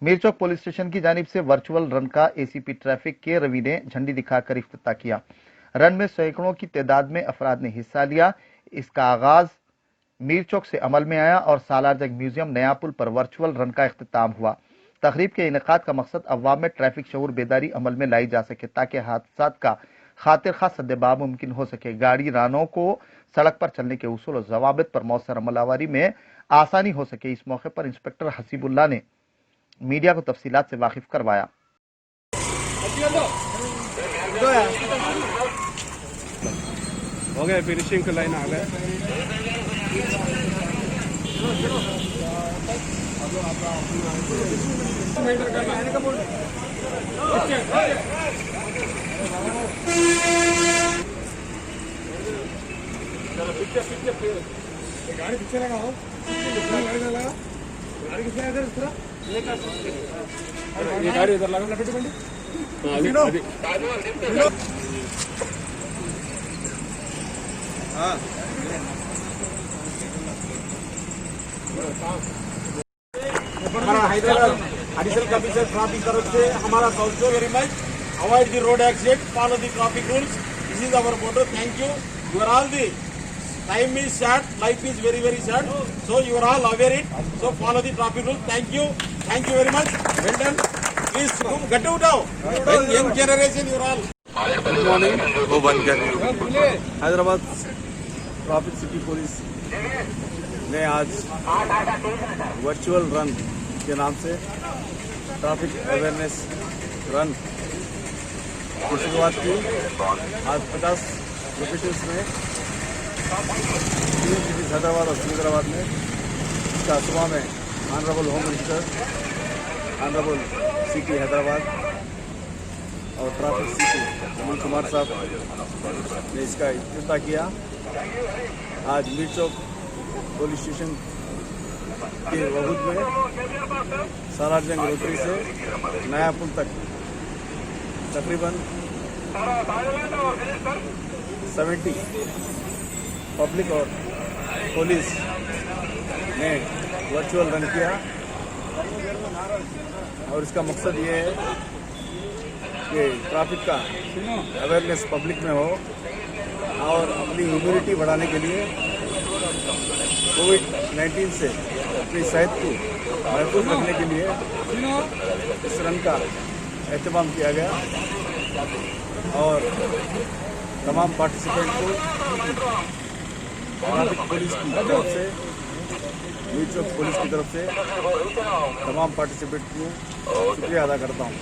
Mir Chowk police station की जानिब से वर्चुअल रन का एसीपी ट्रैफिक के रवि ने झंडी दिखाकर इफ्तिताह किया। रन में सैकड़ों की तादाद में अफराद ने हिस्सा लिया। इसका आगाज मीरचौक से अमल में आया और सालारजंग म्यूजियम नया पुल पर वर्चुअल रन का इख्तिताम हुआ। तकरीब के इनेकाद का मकसद अवाम में ट्रैफिक शऊर बेदारी अमल में लाई जा सके ताकि हादसात का खातिर खा सद्देबाब मुमकिन हो सके। गाड़ी रानों को सड़क पर चलने के उसूल और जवाबित पर मौसर अमलावरी में आसानी हो सके। इस मौके पर इंस्पेक्टर हसीबुल्लाह ने मीडिया को तफसीलात से वाकिफ करवाया। हो गया, फिनिशिंग का लाइन आ गया। गाड़ी पीछे लगा हो, गाड़ी किसने इधर इस तरह ये गाड़ी इधर लगा लपेटी बंडी। हाँ हमारा हैदराबाद एडिशनल कमिश्नर ट्रैफिक तरफ से हमारा also very much avoid the road accident, follow the traffic rules, this is our motto. Thank you. You are all the time is short, life is very very short, so you are all aware it, so follow the traffic rules. Thank you very much, well done. Please get out now, young generation you are all. Good morning. वो बंद कर Hyderabad traffic city police ने आज virtual run के नाम से traffic awareness run की शुरुआत की। आज 50 लोकेशंस में सिटीज हैदराबाद और सिकंदराबाद में इसका सुबह में honourable home minister, honourable CP Hyderabad और ट्रैफिक सीपी अनिल कुमार साहब ने इसका इफ्तिताह किया। आज मीरचौक पुलिस स्टेशन के वजूद में सालारजंग रोटरी से नया पुल तक तकरीबन 70 पब्लिक और पुलिस ने वर्चुअल रन किया और इसका मकसद ये है कि ट्रैफिक का अवेयरनेस पब्लिक में हो और अपनी इम्यूनिटी बढ़ाने के लिए कोविड-19 से अपनी सेहत को महफूज रखने के लिए इस रन का एहतमाम किया गया और तमाम पार्टिसिपेंट को ट्रैफिक पुलिस की तरफ से, मीरचौक पुलिस की तरफ से तमाम पार्टिसिपेंट को शुक्रिया अदा करता हूँ।